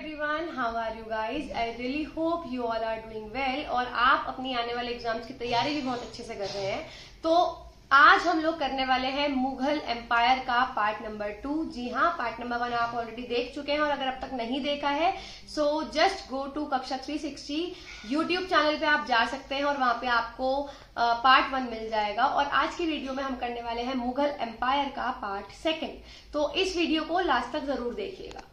everyone, how are you guys? I really hope you all are doing well और आप अपनी आने वाले एग्जाम्स की तैयारी भी बहुत अच्छे से कर रहे हैं। तो आज हम लोग करने वाले हैं मुगल एम्पायर का पार्ट नंबर 2। जी हाँ, पार्ट नंबर 1 आप ऑलरेडी देख चुके हैं और अगर अब तक नहीं देखा है सो जस्ट गो टू कक्षा 360 यूट्यूब चैनल पे आप जा सकते हैं और वहां पे आपको पार्ट 1 मिल जाएगा। और आज की वीडियो में हम करने वाले हैं मुगल एम्पायर का पार्ट 2। तो इस वीडियो को लास्ट तक जरूर देखिएगा।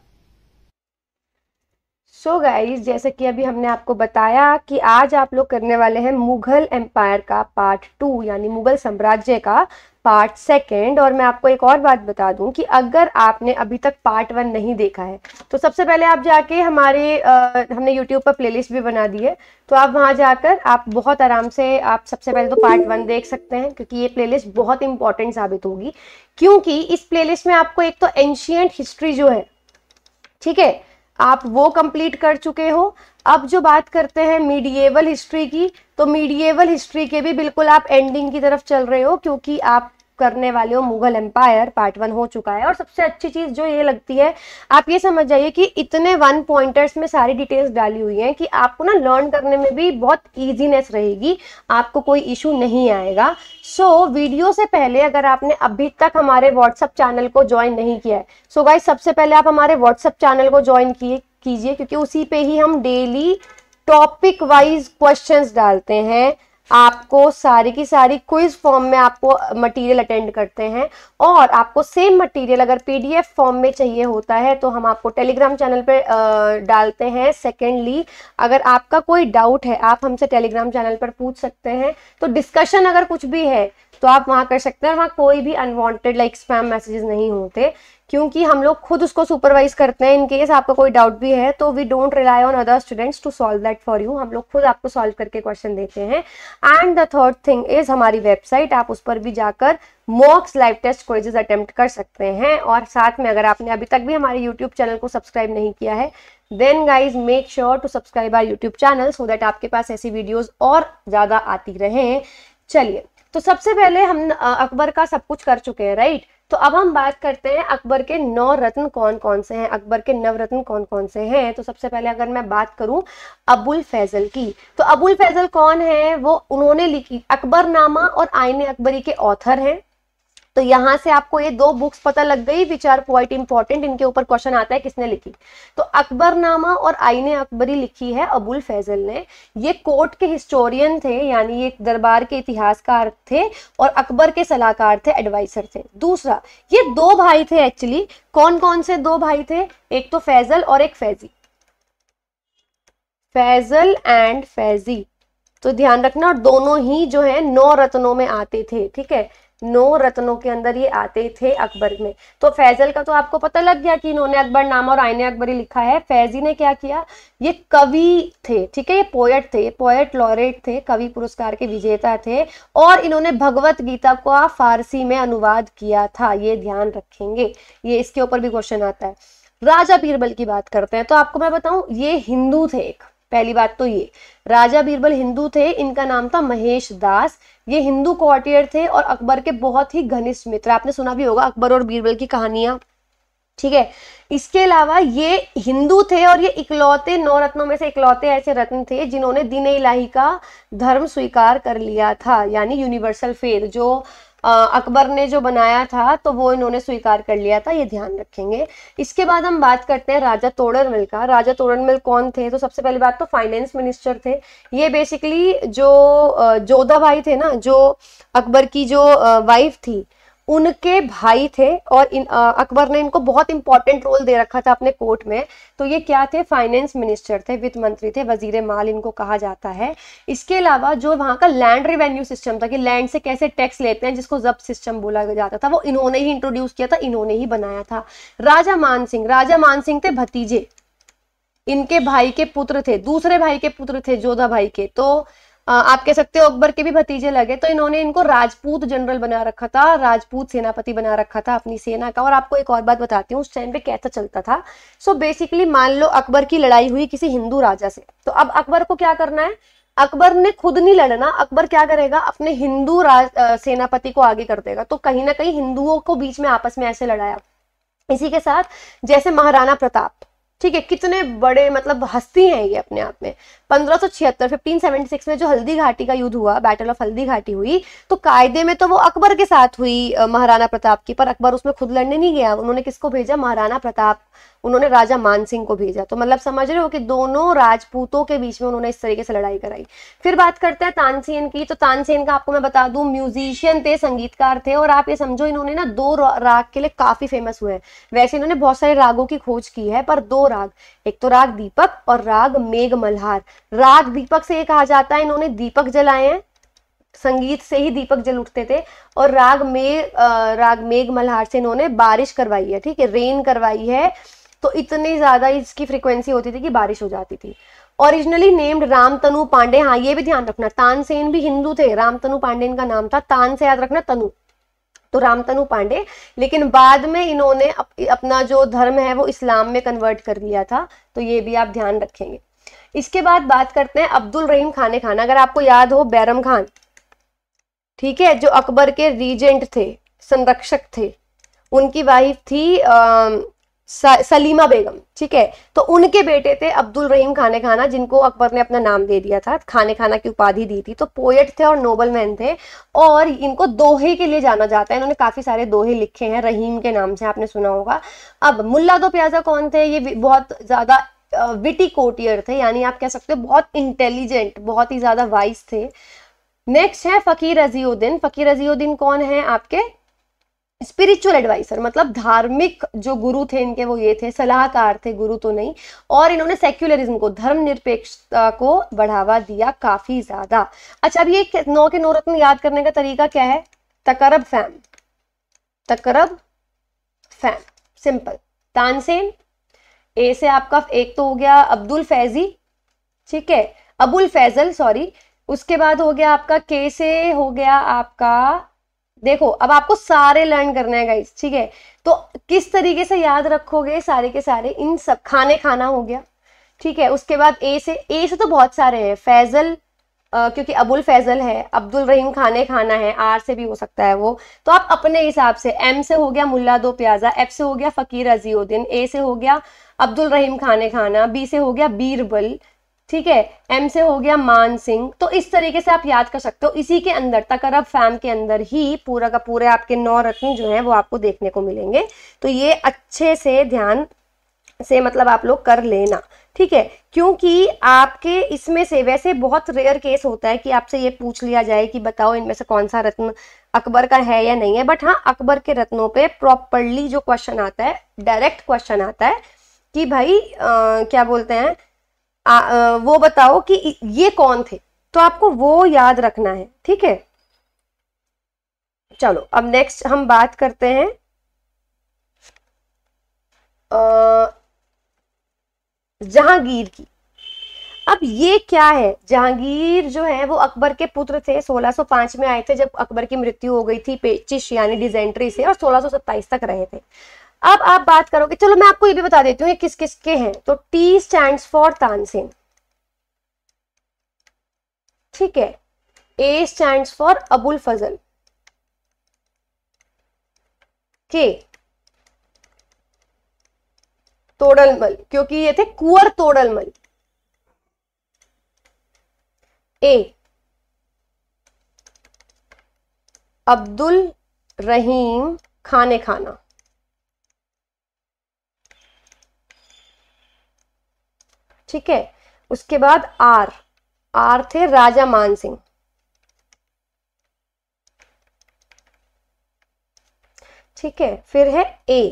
सो गाइज, जैसे कि अभी हमने आपको बताया कि आज आप लोग करने वाले हैं मुगल एम्पायर का पार्ट 2 यानी मुगल साम्राज्य का पार्ट 2। और मैं आपको एक और बात बता दूं कि अगर आपने अभी तक पार्ट 1 नहीं देखा है तो सबसे पहले आप जाके हमने यूट्यूब पर प्लेलिस्ट भी बना दी है, तो आप वहां जाकर आप बहुत आराम से आप सबसे पहले तो पार्ट 1 देख सकते हैं, क्योंकि ये प्लेलिस्ट बहुत इंपॉर्टेंट साबित होगी। क्योंकि इस प्लेलिस्ट में आपको एक तो एंशिएंट हिस्ट्री जो है, ठीक है, आप वो कंप्लीट कर चुके हो। अब जो बात करते हैं मीडिएवल हिस्ट्री की, तो मीडिएवल हिस्ट्री के भी बिल्कुल आप एंडिंग की तरफ चल रहे हो, क्योंकि आप करने वाले हो मुगल एम्पायर। पार्ट 1 हो चुका है। और सबसे अच्छी चीज जो ये लगती है, आप ये समझ जाइए कि इतने 1 पॉइंटर्स में सारी डिटेल्स डाली हुई हैं कि आपको ना लर्न करने में भी बहुत ईजीनेस रहेगी, आपको कोई इशू नहीं आएगा। सो वीडियो से पहले अगर आपने अभी तक हमारे व्हाट्सएप चैनल को ज्वाइन नहीं किया है, सो गाइस सबसे पहले आप हमारे व्हाट्सएप चैनल को ज्वाइन कीजिए, क्योंकि उसी पे ही हम डेली टॉपिक वाइज क्वेश्चंस डालते हैं। आपको सारी की सारी क्विज फॉर्म में आपको मटेरियल अटेंड करते हैं, और आपको सेम मटेरियल अगर पीडीएफ फॉर्म में चाहिए होता है तो हम आपको टेलीग्राम चैनल पे डालते हैं। सेकेंडली, अगर आपका कोई डाउट है आप हमसे टेलीग्राम चैनल पर पूछ सकते हैं। तो डिस्कशन अगर कुछ भी है तो आप वहां कर सकते हैं। वहां कोई भी अनवांटेड लाइक स्पैम मैसेजेस नहीं होते, क्योंकि हम लोग खुद उसको सुपरवाइज करते हैं। इन केस आपका कोई डाउट भी है तो we don't rely on other students to solve that for you. हम लोग खुद आपको सॉल्व करके क्वेश्चन देते हैं। And the third thing is हमारी वेबसाइट, आप उस पर भी जाकर mocks live test quizzes attempt कर सकते हैं। और साथ में अगर आपने अभी तक भी हमारे यूट्यूब चैनल को सब्सक्राइब नहीं किया है, then guys make sure to subscribe our YouTube channel so that आपके पास ऐसी वीडियोज और ज्यादा आती रहें। चलिए, तो सबसे पहले हम अकबर का सब कुछ कर चुके हैं, राइट। तो अब हम बात करते हैं अकबर के 9 रत्न कौन कौन से हैं, अकबर के नवरत्न कौन कौन से हैं। तो सबसे पहले अगर मैं बात करूं अबुल फैजल की, तो अबुल फैजल कौन है? वो उन्होंने लिखी अकबरनामा और आईने अकबरी के ऑथर हैं। तो यहाँ से आपको ये 2 बुक्स पता लग गई विच आर क्वाइट इंपॉर्टेंट। इनके ऊपर क्वेश्चन आता है किसने लिखी। तो अकबरनामा और आईने अकबरी लिखी है अबुल फैजल ने। ये कोर्ट के हिस्टोरियन थे, यानी ये दरबार के इतिहासकार थे, और अकबर के सलाहकार थे, एडवाइजर थे। दूसरा, ये 2 भाई थे एक्चुअली। कौन कौन से 2 भाई थे? एक तो फैजल और एक फैजी, फैजल एंड फैजी। तो ध्यान रखना, और दोनों ही जो है 9 रत्नों में आते थे, ठीक है, 9 रत्नों के अंदर ये आते थे अकबर में। तो फैजल का तो आपको पता लग गया कि इन्होंने अकबरनामा और आईने अकबरी लिखा है। फैजी ने क्या किया? ये कवि थे, ठीक है, ये पोएट थे, पोएट लॉरेट थे, कवि पुरस्कार के विजेता थे, और इन्होंने भगवत गीता को फारसी में अनुवाद किया था। ये ध्यान रखेंगे, ये इसके ऊपर भी क्वेश्चन आता है। राजा बीरबल की बात करते हैं, तो आपको मैं बताऊं ये हिंदू थे। एक पहली बात तो ये, राजा बीरबल हिंदू थे। इनका नाम था महेश दास। ये हिंदू कॉर्टियर थे और अकबर के बहुत ही घनिष्ठ मित्र। आपने सुना भी होगा अकबर और बीरबल की कहानियां, ठीक है। इसके अलावा ये हिंदू थे और ये इकलौते 9 रत्नों में से इकलौते ऐसे रत्न थे जिन्होंने दीन इलाही का धर्म स्वीकार कर लिया था, यानी यूनिवर्सल फेथ जो अकबर ने जो बनाया था तो वो इन्होंने स्वीकार कर लिया था। ये ध्यान रखेंगे। इसके बाद हम बात करते हैं राजा तोडरमल का। राजा तोडरमल कौन थे? तो सबसे पहली बात तो फाइनेंस मिनिस्टर थे। ये बेसिकली जो जोधा भाई थे ना, जो अकबर की जो वाइफ थी, उनके भाई थे, और अकबर ने इनको बहुत इंपॉर्टेंट रोल दे रखा था अपने कोर्ट में। तो ये क्या थे? फाइनेंस मिनिस्टर थे, वित्त मंत्री थे, वजीर माल इनको कहा जाता है। इसके अलावा जो वहां का लैंड रेवेन्यू सिस्टम था कि लैंड से कैसे टैक्स लेते हैं, जिसको जब्त सिस्टम बोला जाता था, वो इन्होंने ही इंट्रोड्यूस किया था, इन्होंने ही बनाया था। राजा मानसिंह थे भतीजे, इनके भाई के पुत्र थे, दूसरे भाई के पुत्र थे जोधा भाई के। तो आप कह सकते हो अकबर के भी भतीजे लगे। तो इन्होंने इनको राजपूत जनरल बना रखा था, राजपूत सेनापति बना रखा था अपनी सेना का। और आपको एक और बात बताती हूँ उस टाइम पे कैसा चलता था। सो बेसिकली मान लो अकबर की लड़ाई हुई किसी हिंदू राजा से, तो अब अकबर को क्या करना है? अकबर ने खुद नहीं लड़ना, अकबर क्या करेगा? अपने हिंदू सेनापति को आगे कर देगा। तो कहीं ना कहीं हिंदुओं को बीच में आपस में ऐसे लड़ाया। इसी के साथ जैसे महाराणा प्रताप, ठीक है, कितने बड़े मतलब हस्ती हैं ये अपने आप में। 1576 में जो हल्दी घाटी का युद्ध हुआ, बैटल ऑफ हल्दी घाटी हुई, तो कायदे में तो वो अकबर के साथ हुई, महाराणा प्रताप की, पर अकबर उसमें खुद लड़ने नहीं गया, उन्होंने किसको भेजा, महाराणा प्रताप, उन्होंने राजा मानसिंह को भेजा। तो मतलब समझ रहे हो कि दोनों राजपूतों के बीच में उन्होंने इस तरीके से लड़ाई कराई। फिर बात करते हैं तानसेन की। तो तानसेन का आपको मैं बता दूं, म्यूजिशियन थे, संगीतकार थे, और आप ये समझो इन्होंने ना 2 राग के लिए काफी फेमस हुए हैं। वैसे इन्होंने बहुत सारे रागों की खोज की है, पर 2 राग, एक तो राग दीपक और राग मेघ मल्हार। राग दीपक से ये कहा जाता है इन्होंने दीपक जलाए हैं, संगीत से ही दीपक जल उठते थे। और राग मेघ मल्हार से इन्होंने बारिश करवाई है, ठीक है, रेन करवाई है। तो इतनी ज्यादा इसकी फ्रीक्वेंसी होती थी कि बारिश हो जाती थी। ओरिजिनली नेम्ड रामतनु पांडे, हाँ ये भी ध्यान रखना, तानसेन भी हिंदू थे, रामतनु पांडे इनका नाम था, तान से याद रखना तनु, तो रामतनु पांडे। लेकिन बाद में इन्होंने अपना जो धर्म है वो इस्लाम में कन्वर्ट कर लिया था, तो ये भी आप ध्यान रखेंगे। इसके बाद बात करते हैं अब्दुल रहीम खाने खान। अगर आपको याद हो, बैरम खान, ठीक है, जो अकबर के रीजेंट थे, संरक्षक थे, उनकी वाइफ थी सलीमा बेगम, ठीक है, तो उनके बेटे थे अब्दुल रहीम खाने खाना, जिनको अकबर ने अपना नाम दे दिया था, खाने खाना की उपाधि दी थी। तो पोएट थे और नोबलमैन थे, और इनको दोहे के लिए जाना जाता है, इन्होंने काफी सारे दोहे लिखे हैं, रहीम के नाम से आपने सुना होगा। अब मुल्ला दो प्याजा कौन थे, ये बहुत ज्यादा विटी कोटियर थे, यानी आप कह सकते हो बहुत इंटेलिजेंट, बहुत ही ज्यादा वाइज थे। नेक्स्ट है फकीर अजीउद्दीन। फकीर अजीउद्दीन कौन है, आपके स्पिरिचुअल एडवाइसर, मतलब धार्मिक जो गुरु थे इनके, वो ये थे, सलाहकार थे, गुरु तो नहीं। और इन्होंने सेक्युलरिज्म को, धर्मनिरपेक्षता को बढ़ावा दिया काफी ज्यादा। अच्छा, अब ये 9 के 9 रत्न याद करने का तरीका क्या है, तकरब फैम, तकरब फैम, सिंपल। तानसेन, ए से आपका एक तो हो गया अब्दुल फैजी, ठीक है, अबुल फैजल सॉरी। उसके बाद हो गया आपका के से हो गया आपका, देखो अब आपको सारे लर्न करने हैं गाइस, ठीक है, तो किस तरीके से याद रखोगे सारे के सारे, इन सब, खाने खाना हो गया, ठीक है। उसके बाद ए से तो बहुत सारे हैं, फैजल, क्योंकि अबुल फैजल है, अब्दुल रहीम खाने खाना है, आर से भी हो सकता है वो, तो आप अपने हिसाब से। एम से हो गया मुल्ला दो प्याजा, एफ से हो गया फकीर अजीउद्दीन, ए से हो गया अब्दुल रहीम खाने खाना, बी से हो गया बीरबल, ठीक है, एम से हो गया मान सिंह। तो इस तरीके से आप याद कर सकते हो। इसी के अंदर, तकरब फैम के अंदर ही पूरा का पूरे आपके 9 रत्न जो हैं वो आपको देखने को मिलेंगे। तो ये अच्छे से ध्यान से मतलब आप लोग कर लेना, ठीक है, क्योंकि आपके इसमें से वैसे बहुत रेयर केस होता है कि आपसे ये पूछ लिया जाए कि बताओ इनमें से कौन सा रत्न अकबर का है या नहीं है। बट हाँ, अकबर के रत्नों पे प्रॉपरली जो क्वेश्चन आता है, डायरेक्ट क्वेश्चन आता है कि भाई क्या बोलते हैं, वो बताओ कि ये कौन थे, तो आपको वो याद रखना है, ठीक है। चलो अब नेक्स्ट हम बात करते हैं जहांगीर की। अब ये क्या है, जहांगीर जो है वो अकबर के पुत्र थे, 1605 में आए थे जब अकबर की मृत्यु हो गई थी पेचिश यानी डिजेंट्री से, और 1627 तक रहे थे। अब आप बात करोगे, चलो मैं आपको ये भी बता देती हूँ ये किस किस के हैं। तो टी स्टैंड्स फॉर तानसेन, ठीक है, ए स्टैंड्स फॉर अबुल फजल, के तोडलमल, क्योंकि ये थे कुंवर तोडलमल। ए अब्दुल रहीम खाने खाना, ठीक है। उसके बाद आर थे राजा मान सिंह, ठीक है। फिर है ए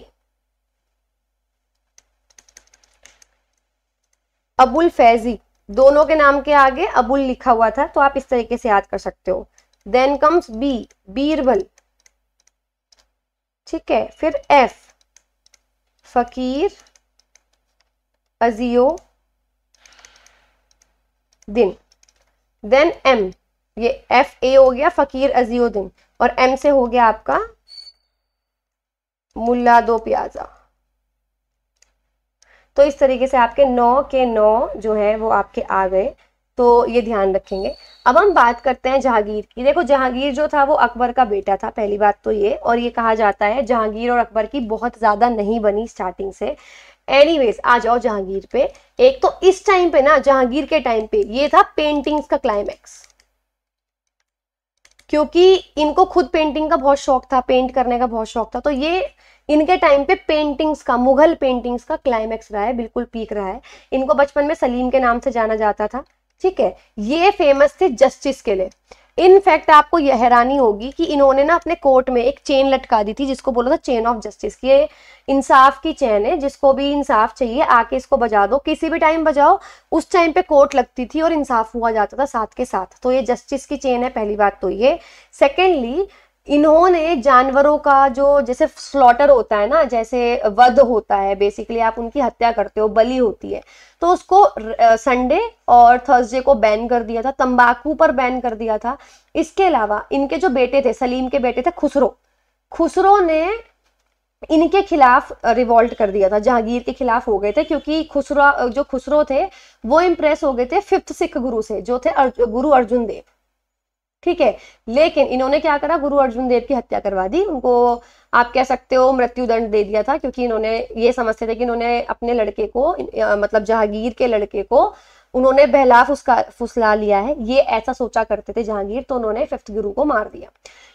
अबुल फैजी, दोनों के नाम के आगे अबुल लिखा हुआ था, तो आप इस तरीके से याद कर सकते हो। देन कम्स बी बीरबल, ठीक है। फिर एफ फकीर अजियो दिन, देन एम, ये एफ ए हो गया फकीर अजीउद्दीन, और एम से हो गया आपका मुल्ला दो प्याजा। तो इस तरीके से आपके 9 के 9 जो है वो आपके आ गए, तो ये ध्यान रखेंगे। अब हम बात करते हैं जहांगीर की। देखो जहांगीर जो था वो अकबर का बेटा था, पहली बात तो ये, और ये कहा जाता है जहांगीर और अकबर की बहुत ज्यादा नहीं बनी स्टार्टिंग से। एनीवेज आ जाओ जहांगीर पे। एक तो इस टाइम पे ना, जहांगीर के टाइम पे ये था पेंटिंग्स का क्लाइमैक्स, क्योंकि इनको खुद पेंटिंग का बहुत शौक था, पेंट करने का बहुत शौक था, तो ये इनके टाइम पे पेंटिंग्स का, मुगल पेंटिंग्स का क्लाइमैक्स रहा है, बिल्कुल पीक रहा है। इनको बचपन में सलीम के नाम से जाना जाता था, ठीक है। ये फेमस थे जस्टिस के लिए। इनफैक्ट आपको यह हैरानी होगी कि इन्होंने ना अपने कोर्ट में एक चेन लटका दी थी, जिसको बोला था चेन ऑफ जस्टिस। ये इंसाफ की चेन है, जिसको भी इंसाफ चाहिए आके इसको बजा दो, किसी भी टाइम बजाओ। उस टाइम पे कोर्ट लगती थी और इंसाफ हुआ जाता था साथ के साथ। तो ये जस्टिस की चेन है, पहली बात तो ये। सेकेंडली, इन्होंने जानवरों का जो जैसे स्लॉटर होता है ना, जैसे वध होता है, बेसिकली आप उनकी हत्या करते हो, बलि होती है, तो उसको संडे और थर्सडे को बैन कर दिया था। तंबाकू पर बैन कर दिया था। इसके अलावा इनके जो बेटे थे, सलीम के बेटे थे खुसरो ने इनके खिलाफ रिवॉल्ट कर दिया था, जहांगीर के खिलाफ हो गए थे, क्योंकि खुसरो थे वो इंप्रेस हो गए थे 5th सिख गुरु से, जो थे गुरु अर्जुन देव, ठीक है। लेकिन इन्होंने क्या करा, गुरु अर्जुन देव की हत्या करवा दी, उनको आप कह सकते हो मृत्यु दंड दे दिया था, क्योंकि इन्होंने ये समझते थे कि इन्होंने अपने लड़के को, मतलब जहांगीर के लड़के को उन्होंने बहला फुसला लिया है, ये ऐसा सोचा करते थे जहांगीर, तो उन्होंने 5th गुरु को मार दिया।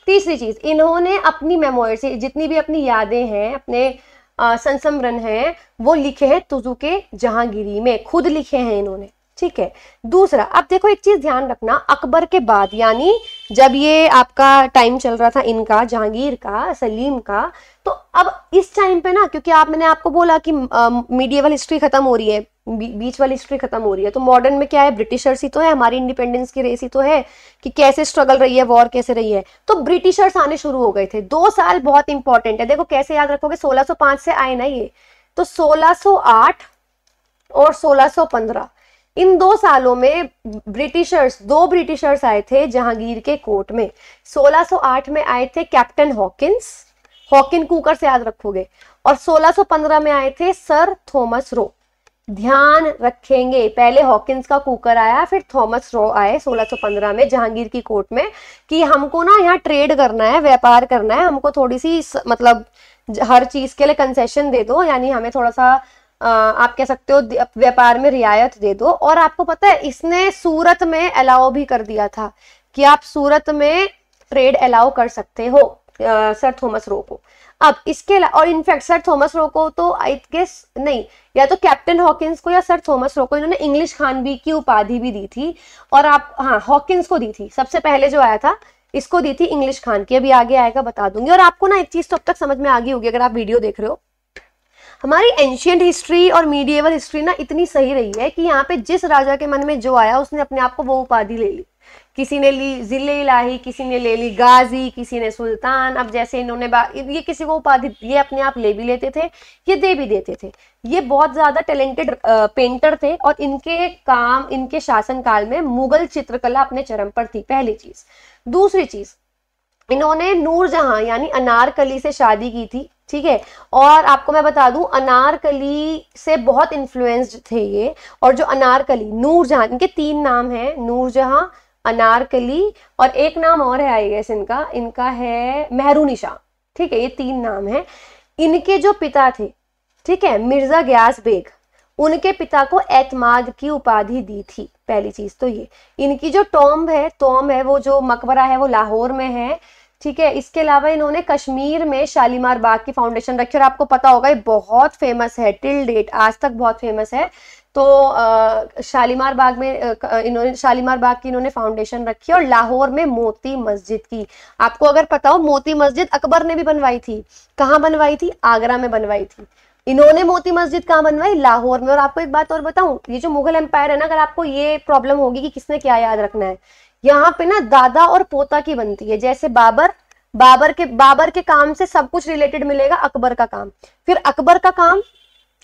तीसरी चीज, इन्होंने अपनी मेमोरी से जितनी भी अपनी यादें हैं, अपने संस्मरण हैं, वो लिखे हैं तुजुके जहांगीरी में, खुद लिखे हैं इन्होंने, ठीक है। दूसरा, अब देखो एक चीज ध्यान रखना, अकबर के बाद, यानी जब ये आपका टाइम चल रहा था इनका, जहांगीर का, सलीम का, तो अब इस टाइम पे ना, क्योंकि मैंने आपको बोला कि मीडिएवल हिस्ट्री खत्म हो रही है, बीच वाली हिस्ट्री खत्म हो रही है, तो मॉडर्न में क्या है, ब्रिटिशर्स ही तो है, हमारी इंडिपेंडेंस की रेस ही तो है कि कैसे स्ट्रगल रही है, वॉर कैसे रही है। तो ब्रिटिशर्स आने शुरू हो गए थे। 2 साल बहुत इंपॉर्टेंट है, देखो कैसे याद रखोगे, 1605 से आए ना ये, तो 1608 और 1615, इन 2 सालों में दो ब्रिटिशर्स आए थे जहांगीर के कोर्ट में। 1608 में आए थे कैप्टन हॉकिन कुकर से याद रखोगे, और 1615 में आए थे सर थॉमस रो। ध्यान रखेंगे, पहले हॉकिंस का कुकर आया, फिर थॉमस रो आए 1615 में जहांगीर की कोर्ट में, कि हमको ना यहाँ ट्रेड करना है, व्यापार करना है, हमको थोड़ी सी मतलब हर चीज के लिए कंसेशन दे दो, यानी हमें थोड़ा सा आप कह सकते हो व्यापार में रियायत दे दो। और आपको पता है इसने सूरत में अलाउ भी कर दिया था कि आप सूरत में ट्रेड अलाउ कर सकते हो, सर थॉमस रो को। अब इसके और इनफैक्ट सर थॉमस रो को तो आई गेस नहीं, या तो कैप्टन हॉकिंस को या सर थॉमस रो को इन्होंने इंग्लिश खान भी की उपाधि भी दी थी। और आप, हाँ, हॉकिंस को दी थी, सबसे पहले जो आया था इसको दी थी इंग्लिश खान की, अभी आगे आएगा बता दूंगी। और आपको ना एक चीज तो अब तक समझ में आ गई होगी अगर आप वीडियो देख रहे हो, हमारी एंशियंट हिस्ट्री और मीडिएवल हिस्ट्री ना इतनी सही रही है कि यहाँ पे जिस राजा के मन में जो आया उसने अपने आप को वो उपाधि ले ली। किसी ने ली जिले इलाही, किसी ने ले ली गाजी, किसी ने सुल्तान। अब जैसे इन्होंने ये किसी को उपाधि ये अपने आप ले भी लेते थे, ये दे भी देते थे। ये बहुत ज्यादा टैलेंटेड पेंटर थे और इनके शासन काल में मुगल चित्रकला अपने चरम पर थी, पहली चीज। दूसरी चीज, इन्होंने नूरजहां यानी अनारकली से शादी की थी, ठीक है। और आपको मैं बता दूं, अनारकली से बहुत इन्फ्लुएंस्ड थे ये। और जो अनारकली, नूरजहां, इनके 3 नाम हैं, नूरजहां, अनारकली और एक नाम और है आई गेस इनका है मेहरुनिशा, ठीक है। ये 3 नाम हैं। इनके जो पिता थे, ठीक है, मिर्जा गयास बेग, उनके पिता को एतमाद की उपाधि दी थी, पहली चीज तो ये। इनकी जो टॉम्ब है वो जो मकबरा है वो लाहौर में है, ठीक है। इसके अलावा इन्होंने कश्मीर में शालीमार बाग की फाउंडेशन रखी, और आपको पता होगा ये बहुत फेमस है, टिल डेट आज तक बहुत फेमस है। तो शालीमार बाग की इन्होंने फाउंडेशन रखी, और लाहौर में मोती मस्जिद की। आपको अगर पता हो, मोती मस्जिद अकबर ने भी बनवाई थी। कहाँ बनवाई थी? आगरा में बनवाई थी। इन्होंने मोती मस्जिद कहाँ बनवाई? लाहौर में। और आपको एक बात और बताऊं, ये जो मुगल एम्पायर है ना, अगर आपको ये प्रॉब्लम होगी कि किसने क्या याद रखना है, यहाँ पे ना दादा और पोता की बनती है। जैसे बाबर के काम से सब कुछ रिलेटेड मिलेगा, अकबर का काम, फिर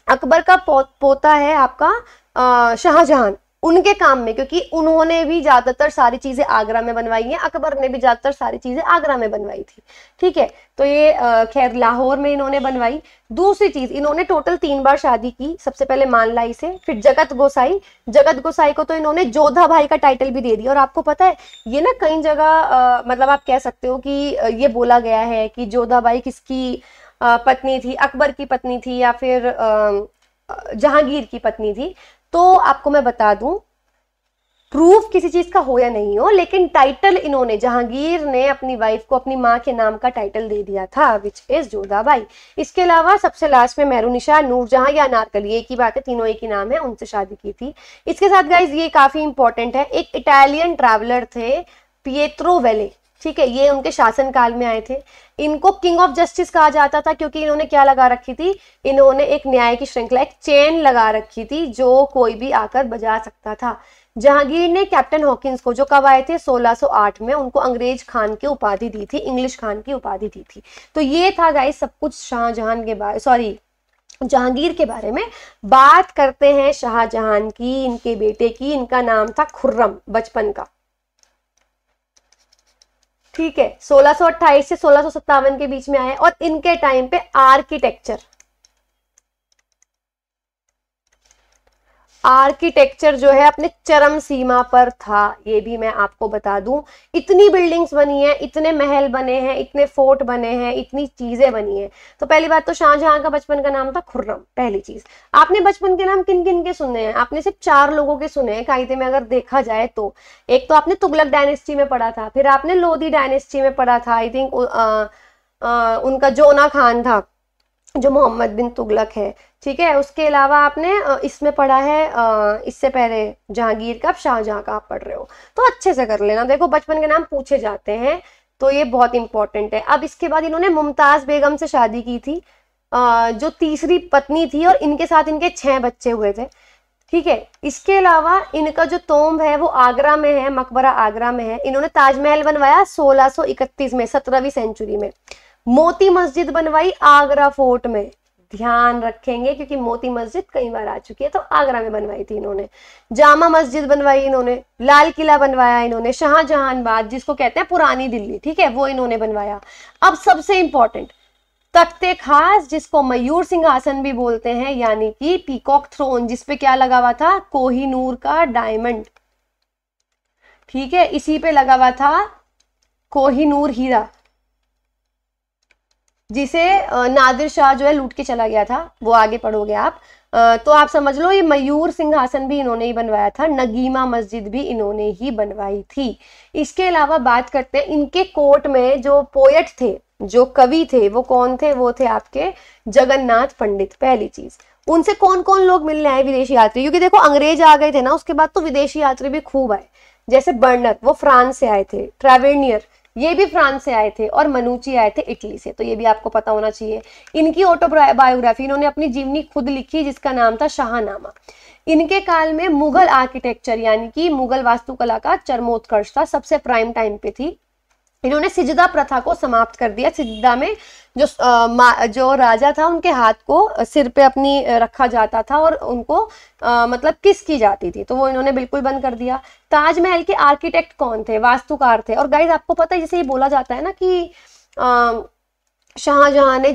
अकबर का पोता है आपका शाहजहां, उनके काम में, क्योंकि उन्होंने भी ज्यादातर सारी चीजें आगरा में बनवाई हैं, अकबर ने भी ज्यादातर सारी चीजें आगरा में बनवाई थी, ठीक है। तो ये खैर लाहौर में इन्होंने बनवाई। दूसरी चीज, इन्होंने टोटल 3 बार शादी की, सबसे पहले मानलाई से, फिर जगत गोसाई को तो इन्होंने जोधा भाई का टाइटल भी दे दिया। और आपको पता है ये ना कई जगह मतलब आप कह सकते हो कि ये बोला गया है कि जोधा भाई किसकी पत्नी थी, अकबर की पत्नी थी या फिर जहांगीर की पत्नी थी। तो आपको मैं बता दूं, प्रूफ किसी चीज का हो या नहीं हो, लेकिन टाइटल इन्होंने, जहांगीर ने अपनी वाइफ को अपनी माँ के नाम का टाइटल दे दिया था, विच इज जोधाबाई। इसके अलावा सबसे लास्ट में मेहरुनिशा, नूरजहां या अनारकली, एक ही बात है, तीनों एक ही नाम है, उनसे शादी की थी। इसके साथ गाइज ये काफी इंपॉर्टेंट है, एक इटालियन ट्रैवलर थे पिएट्रो वेले, ठीक है, ये उनके शासनकाल में आए थे। इनको किंग ऑफ जस्टिस कहा जाता था क्योंकि इन्होंने क्या लगा रखी थी, इन्होंने एक न्याय की श्रृंखला, एक चेन लगा रखी थी जो कोई भी आकर बजा सकता था। जहांगीर ने कैप्टन हॉकिंस को, जो कब आए थे 1608 में, उनको अंग्रेज खान की उपाधि दी थी, इंग्लिश खान की उपाधि दी थी। तो ये था गाइस सब कुछ शाहजहां के बारे, सॉरी जहांगीर के बारे में। बात करते हैं शाहजहां की, इनके बेटे की। इनका नाम था खुर्रम, बचपन का, ठीक है, 1628 से 1657 के बीच में आए। और इनके टाइम पे आर्किटेक्चर जो है अपने चरम सीमा पर था, ये भी मैं आपको बता दूं। इतनी बिल्डिंग्स बनी है, इतने महल बने हैं, इतने फोर्ट बने हैं, इतनी चीजें बनी हैं। तो पहली बात तो शाहजहां का बचपन का नाम था खुर्रम, पहली चीज। आपने बचपन के नाम किन किन के सुने हैं? आपने सिर्फ 4 लोगों के सुने हैं कायदे में अगर देखा जाए तो। एक तो आपने तुगलक डायनेस्टी में पढ़ा था, फिर आपने लोधी डायनेस्टी में पढ़ा था, आई थिंक उनका जोना खान था जो मोहम्मद बिन तुगलक है, ठीक है। उसके अलावा आपने इसमें पढ़ा है, इससे पहले जहांगीर का, शाहजहां का आप पढ़ रहे हो, तो अच्छे से कर लेना। देखो बचपन के नाम पूछे जाते हैं तो ये बहुत इंपॉर्टेंट है। अब इसके बाद इन्होंने मुमताज बेगम से शादी की थी, जो तीसरी पत्नी थी, और इनके साथ इनके 6 बच्चे हुए थे, ठीक है। इसके अलावा इनका जो तोम्ब है वो आगरा में है, मकबरा आगरा में है। इन्होंने ताजमहल बनवाया 1631 में, 17वीं सेंचुरी में। मोती मस्जिद बनवाई आगरा फोर्ट में, ध्यान रखेंगे क्योंकि मोती मस्जिद कई बार आ चुकी है, तो आगरा में बनवाई थी इन्होंने। जामा मस्जिद बनवाई इन्होंने, लाल किला बनवाया इन्होंने, शाहजहांबाद जिसको कहते हैं पुरानी दिल्ली, ठीक है, वो इन्होंने बनवाया। अब सबसे इंपॉर्टेंट, तख्ते खास जिसको मयूर सिंहासन भी बोलते हैं, यानी कि पीकॉक थ्रोन, जिसपे क्या लगा हुआ था, कोहिनूर का डायमंड, ठीक है, इसी पे लगा हुआ था कोहिनूर हीरा, जिसे नादिर शाह जो है लूट के चला गया था, वो आगे पढ़ोगे आप। तो आप समझ लो ये मयूर सिंहासन भी इन्होंने ही बनवाया था, नगीमा मस्जिद भी इन्होंने ही बनवाई थी। इसके अलावा बात करते हैं इनके कोर्ट में जो पोएट थे, जो कवि थे, वो कौन थे? वो थे आपके जगन्नाथ पंडित, पहली चीज। उनसे कौन कौन लोग मिलने आए? विदेशी यात्री, क्योंकि देखो अंग्रेज आ गए थे ना, उसके बाद तो विदेशी यात्री भी खूब आए, जैसे बर्नर, वो फ्रांस से आए थे, ट्रेवेनियर ये भी फ्रांस से आए थे, और मनुची आए थे इटली से, तो ये भी आपको पता होना चाहिए। इनकी ऑटोबायोग्राफी, इन्होंने अपनी जीवनी खुद लिखी जिसका नाम था शाहनामा। इनके काल में मुगल आर्किटेक्चर यानी कि मुगल वास्तुकला का चरमोत्कर्ष था, सबसे प्राइम टाइम पे थी। इन्होंने सिजदा प्रथा को समाप्त कर दिया। सिजदा में जो राजा था उनके हाथ को सिर पे अपनी रखा जाता था और उनको मतलब किस की जाती थी, तो वो इन्होंने बिल्कुल बंद कर दिया। ताजमहल के आर्किटेक्ट कौन थे? वास्तुकार थे। और गाइज आपको पता है, जैसे ये बोला जाता है ना कि शाहजहां ने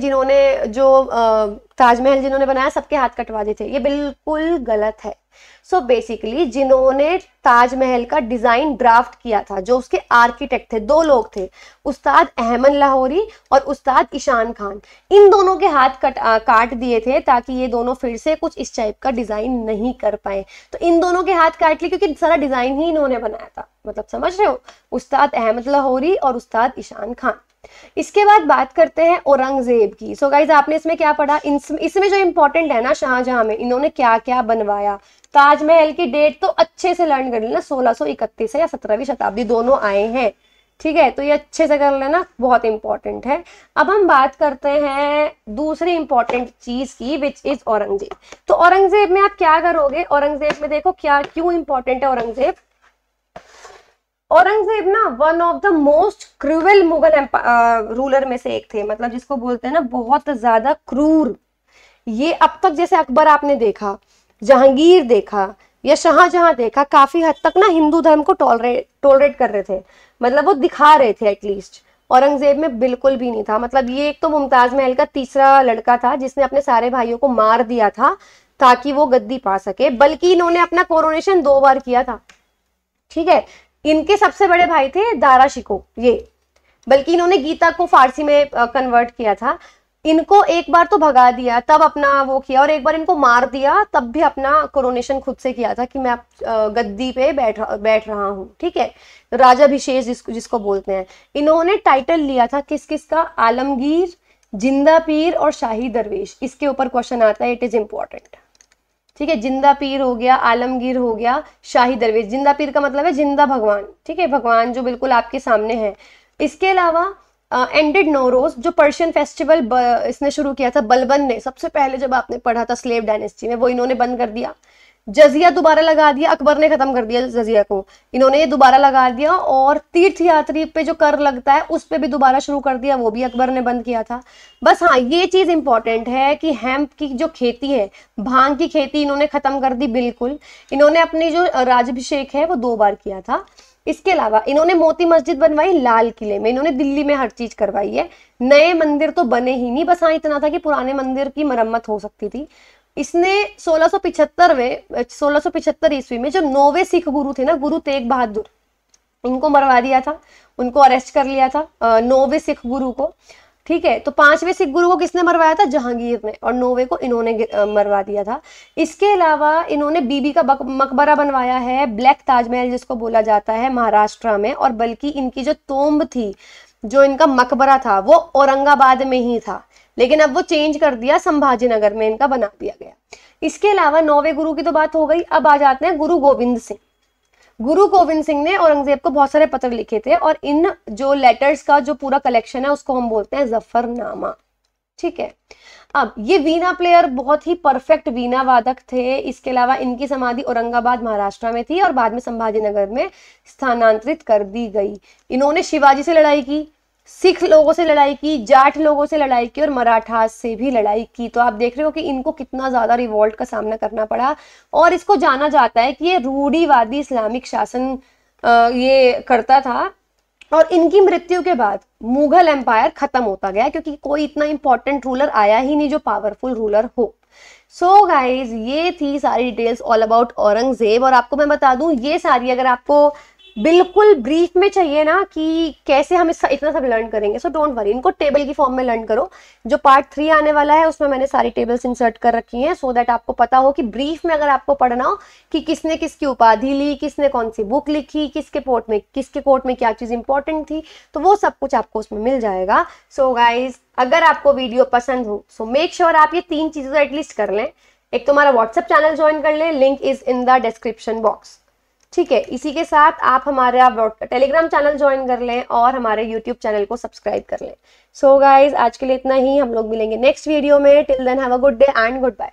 ताजमहल जिन्होंने बनाया सबके हाथ कटवा दिए थे, ये बिल्कुल गलत है। सो बेसिकली जिन्होंने ताजमहल का डिजाइन ड्राफ्ट किया था, जो उसके आर्किटेक्ट थे, 2 लोग थे, उस्ताद अहमद लाहौरी और उस्ताद ईशान खान। इन दोनों के हाथ काट दिए थे ताकि ये दोनों फिर से कुछ इस टाइप का डिजाइन नहीं कर पाए। तो इन दोनों के हाथ काट लिए क्योंकि सारा डिजाइन ही इन्होंने बनाया था, मतलब समझ रहे हो, उस्ताद अहमद लाहौरी और उस्ताद ईशान खान। इसके बाद बात करते हैं औरंगजेब की। सो गाइज आपने इसमें क्या पढ़ा? इसमें जो इंपॉर्टेंट है ना, शाहजहां में इन्होंने क्या क्या बनवाया। ताजमहल की डेट तो अच्छे से लर्न कर लेना, 1631 है या 17वीं शताब्दी, दोनों आए हैं, ठीक है, तो ये अच्छे से कर लेना, बहुत इंपॉर्टेंट है। अब हम बात करते हैं दूसरी इंपॉर्टेंट चीज की, विच इज औरंगजेब। तो औरंगजेब में आप क्या करोगे? औरंगजेब में देखो क्या क्यों इंपॉर्टेंट है औरंगजेब। औरंगजेब ना one of the most cruel Mughal ruler में से एक थे, मतलब जिसको बोलते हैं ना बहुत ज्यादा क्रूर। ये अब तक जैसे अकबर आपने देखा, जहांगीर देखा या शाहजहां देखा, काफी हद तक ना हिंदू धर्म को टॉलरेट कर रहे थे, मतलब वो दिखा रहे थे एटलीस्ट। औरंगजेब में बिल्कुल भी नहीं था। मतलब ये एक तो मुमताज महल का तीसरा लड़का था जिसने अपने सारे भाइयों को मार दिया था ताकि वो गद्दी पा सके, बल्कि इन्होंने अपना कोरोनेशन 2 बार किया था, ठीक है। इनके सबसे बड़े भाई थे दारा शिको, ये, बल्कि इन्होंने गीता को फारसी में कन्वर्ट किया था। इनको एक बार तो भगा दिया तब अपना वो किया, और एक बार इनको मार दिया तब भी अपना कोरोनेशन खुद से किया था कि मैं गद्दी पे बैठ रहा हूँ, ठीक है। राजाभिषेक जिसको बोलते हैं। इन्होंने टाइटल लिया था किस किस का, आलमगीर, जिंदा पीर और शाही दरवेश। इसके ऊपर क्वेश्चन आता है, इट इज इंपॉर्टेंट, ठीक है। जिंदा पीर हो गया, आलमगीर हो गया, शाही दरवेश। जिंदा पीर का मतलब है जिंदा भगवान, ठीक है, भगवान जो बिल्कुल आपके सामने है। इसके अलावा एंडेड नौरोज, जो पर्शियन फेस्टिवल इसने शुरू किया था बलबन ने, सबसे पहले जब आपने पढ़ा था स्लेव डायनेस्टी में, वो इन्होंने बंद कर दिया। जजिया दोबारा लगा दिया, अकबर ने खत्म कर दिया जजिया को, इन्होंने ये दोबारा लगा दिया। और तीर्थ यात्री पे जो कर लगता है उस पे भी दोबारा शुरू कर दिया, वो भी अकबर ने बंद किया था। बस हाँ, ये चीज इंपॉर्टेंट है कि हेम्प की जो खेती है, भांग की खेती, इन्होंने खत्म कर दी बिल्कुल। इन्होंने अपनी जो राज्याभिषेक है वो 2 बार किया था। इसके अलावा इन्होंने मोती मस्जिद बनवाई लाल किले में, इन्होंने दिल्ली में हर चीज करवाई है। नए मंदिर तो बने ही नहीं, बस हाँ इतना था कि पुराने मंदिर की मरम्मत हो सकती थी। इसने 1675 ईस्वी में जो 9वें सिख गुरु थे ना, गुरु तेग बहादुर, इनको मरवा दिया था, उनको अरेस्ट कर लिया था 9वें सिख गुरु को, ठीक है। तो 5वें सिख गुरु को किसने मरवाया था, जहांगीर ने, और 9वें को इन्होंने मरवा दिया था। इसके अलावा इन्होंने बीबी का मकबरा बनवाया है, ब्लैक ताजमहल जिसको बोला जाता है, महाराष्ट्र में। और बल्कि इनकी जो तोम्ब थी, जो इनका मकबरा था, वो औरंगाबाद में ही था, लेकिन अब वो चेंज कर दिया, संभाजी नगर में इनका बना दिया गया। इसके अलावा 9वें गुरु की तो बात हो गई, अब आ जाते हैं गुरु गोविंद सिंह। गुरु गोविंद सिंह ने औरंगजेब को बहुत सारे पत्र लिखे थे, और इन जो लेटर्स का जो पूरा कलेक्शन है उसको हम बोलते हैं जफरनामा, ठीक है। अब ये वीणा प्लेयर बहुत ही परफेक्ट वीणा वादक थे। इसके अलावा इनकी समाधि औरंगाबाद महाराष्ट्र में थी और बाद में संभाजी नगर में स्थानांतरित कर दी गई। इन्होंने शिवाजी से लड़ाई की, सिख लोगों से लड़ाई की, जाट लोगों से लड़ाई की और मराठास से भी लड़ाई की। तो आप देख रहे हो कि इनको कितना ज्यादा रिवॉल्ट का सामना करना पड़ा। और इसको जाना जाता है कि ये रूढ़िवादी इस्लामिक शासन ये करता था। और इनकी मृत्यु के बाद मुगल एम्पायर खत्म होता गया, क्योंकि कोई इतना इंपॉर्टेंट रूलर आया ही नहीं जो पावरफुल रूलर हो। सो गाइज, ये थी सारी डिटेल्स ऑल अबाउट औरंगजेब। और आपको मैं बता दूं, ये सारी अगर आपको बिल्कुल ब्रीफ में चाहिए ना कि कैसे हम इसका इतना सब लर्न करेंगे, सो डोंट वरी, इनको टेबल की फॉर्म में लर्न करो। जो पार्ट 3 आने वाला है उसमें मैंने सारी टेबल्स इंसर्ट कर रखी हैं, सो दैट आपको पता हो कि ब्रीफ में अगर आपको पढ़ना हो कि किसने किसकी उपाधि ली, किसने कौन सी बुक लिखी, किसके कोर्ट में क्या चीज इंपॉर्टेंट थी, तो वो सब कुछ आपको उसमें मिल जाएगा। सो गाइज, अगर आपको वीडियो पसंद हो सो मेक श्योर आप ये 3 चीजें तो एटलीस्ट कर लें। एक तो हमारा व्हाट्सएप चैनल ज्वाइन कर लें, link is in the description box, ठीक है। इसी के साथ आप हमारा टेलीग्राम चैनल ज्वाइन कर लें और हमारे यूट्यूब चैनल को सब्सक्राइब कर लें। सो गाइज, आज के लिए इतना ही, हम लोग मिलेंगे नेक्स्ट वीडियो में। Till then have a good day and good bye.